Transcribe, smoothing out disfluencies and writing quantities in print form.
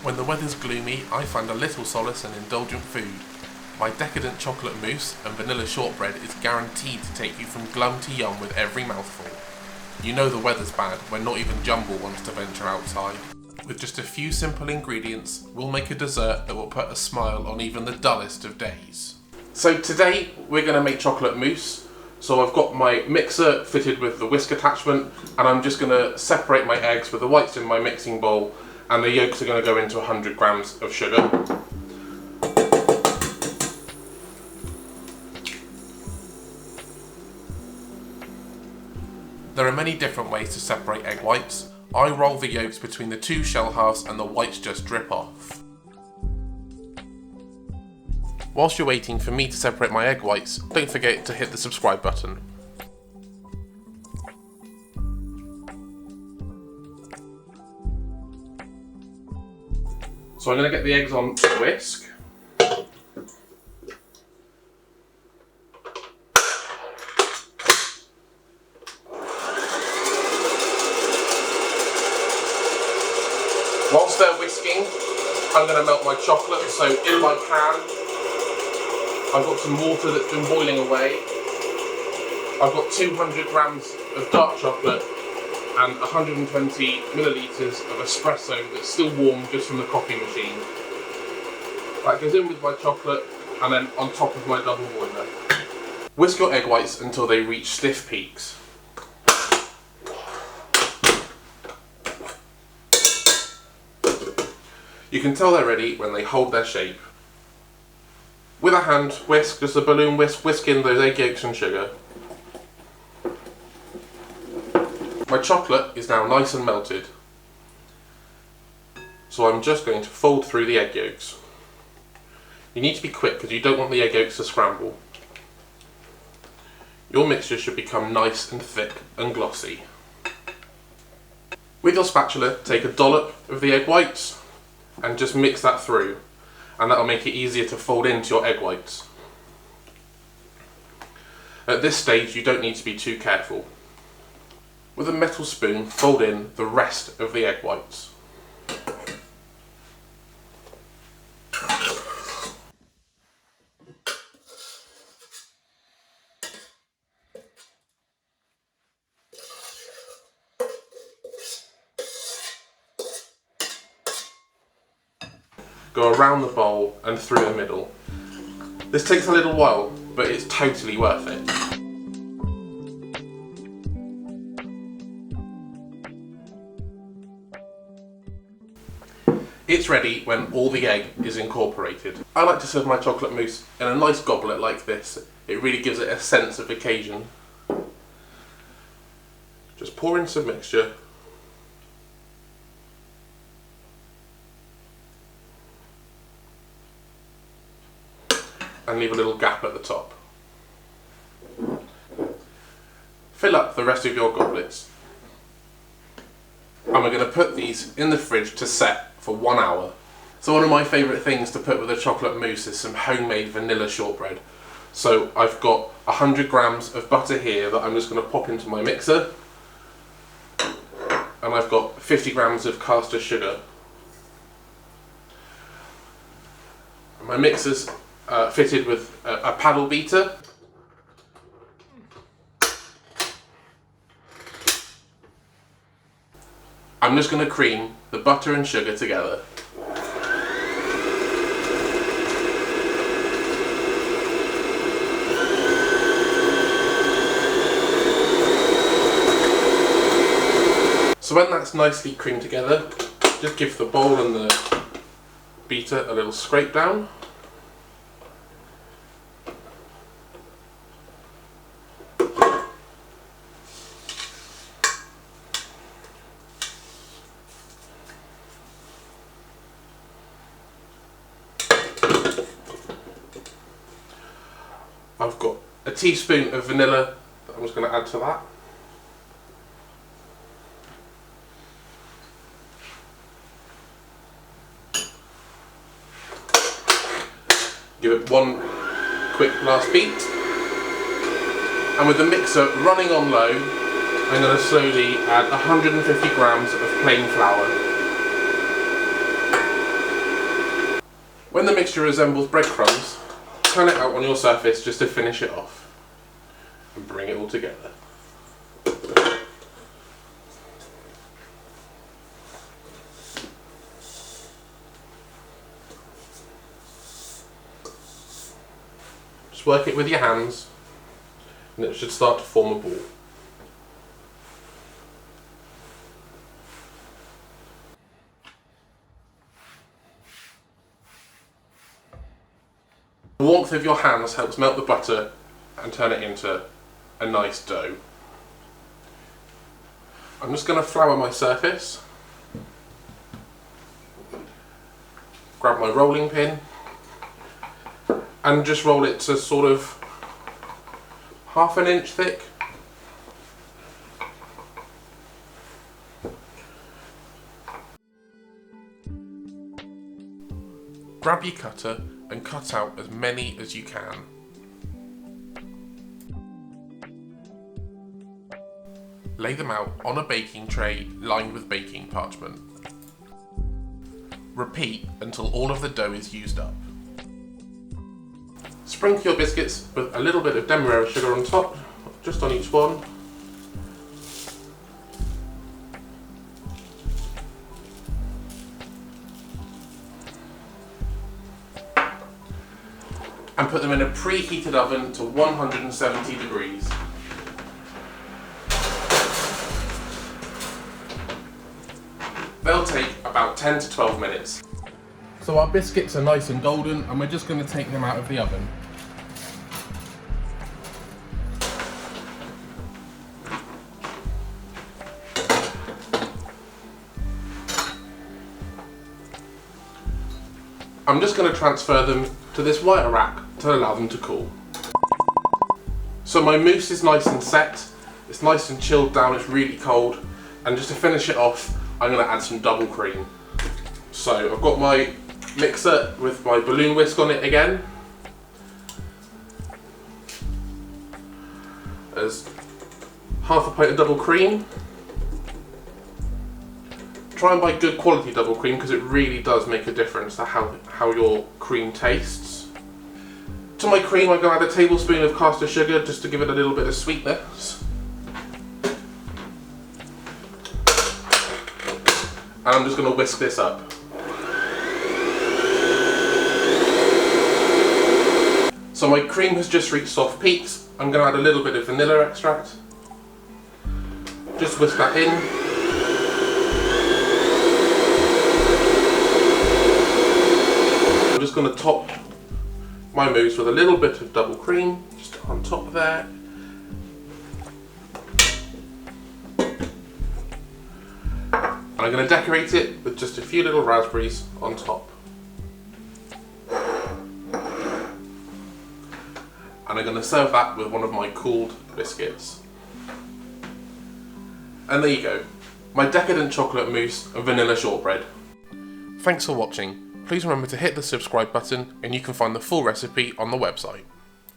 When the weather's gloomy, I find a little solace in indulgent food. My Decadent chocolate mousse and vanilla shortbread is guaranteed to take you from glum to yum with every mouthful. You know the weather's bad when not even Jumble wants to venture outside. With just a few simple ingredients, we'll make a dessert that will put a smile on even the dullest of days. So today we're going to make chocolate mousse. So I've got my mixer fitted with the whisk attachment, and I'm just going to separate my eggs with the whites in my mixing bowl, and the yolks are going to go into 100 grams of sugar. There are many different ways to separate egg whites. I roll the yolks between the two shell halves and the whites just drip off. Whilst you're waiting for me to separate my egg whites, don't forget to hit the subscribe button. So I'm going to get the eggs on the whisk. Whilst they're whisking, I'm going to melt my chocolate. So in my pan, I've got some water that's been boiling away. I've got 200 grams of dark chocolate and 120 millilitres of espresso that's still warm just from the coffee machine. That goes in with my chocolate and then on top of my double boiler. Whisk your egg whites until they reach stiff peaks. You can tell they're ready when they hold their shape. With a hand whisk, just a balloon whisk, whisk in those egg yolks and sugar. My chocolate is now nice and melted, so I'm just going to fold through the egg yolks. You need to be quick because you don't want the egg yolks to scramble. Your mixture should become nice and thick and glossy. With your spatula, take a dollop of the egg whites and just mix that through, and that'll make it easier to fold into your egg whites. At this stage you don't need to be too careful. With a metal spoon, fold in the rest of the egg whites. Go around the bowl and through the middle. This takes a little while, but it's totally worth it. It's ready when all the egg is incorporated. I like to serve my chocolate mousse in a nice goblet like this. It really gives it a sense of occasion. Just pour in some mixture. And leave a little gap at the top. Fill up the rest of your goblets. And we're going to put these in the fridge to set for 1 hour. So one of my favourite things to put with a chocolate mousse is some homemade vanilla shortbread. So I've got 100 grams of butter here that I'm just going to pop into my mixer. And I've got 50 grams of caster sugar. And my mixer's fitted with a paddle beater. I'm just going to cream the butter and sugar together. So when that's nicely creamed together, just give the bowl and the beater a little scrape down. I've got a teaspoon of vanilla that I'm just going to add to that. Give it one quick last beat. And with the mixer running on low, I'm going to slowly add 150 grams of plain flour. mixture resembles breadcrumbs, turn it out on your surface just to finish it off and bring it all together. Just work it with your hands and it should start to form a ball. The warmth of your hands helps melt the butter and turn it into a nice dough. I'm just going to flour my surface, grab my rolling pin and just roll it to sort of ½ an inch thick. Grab your cutter and cut out as many as you can. Lay them out on a baking tray lined with baking parchment. Repeat until all of the dough is used up. Sprinkle your biscuits with a little bit of demerara sugar on top, just on each one. And put them in a preheated oven to 170 degrees. They'll take about 10 to 12 minutes. So our biscuits are nice and golden and we're just going to take them out of the oven. I'm just going to transfer them to this wire rack to allow them to cool. So my mousse is nice and set, it's nice and chilled down, it's really cold, and just to finish it off I'm going to add some double cream. So I've got my mixer with my balloon whisk on it again. There's ½ a pint of double cream. Try and buy good quality double cream because it really does make a difference to how your cream tastes. To my cream I'm going to add a tablespoon of caster sugar just to give it a little bit of sweetness. And I'm just going to whisk this up. So my cream has just reached soft peaks. I'm going to add a little bit of vanilla extract. Just whisk that in. I'm just going to top my mousse with a little bit of double cream, just on top there. And I'm going to decorate it with just a few little raspberries on top. And I'm going to serve that with one of my cooled biscuits. And there you go, my decadent chocolate mousse and vanilla shortbread. Thanks for watching. Please remember to hit the subscribe button and you can find the full recipe on the website.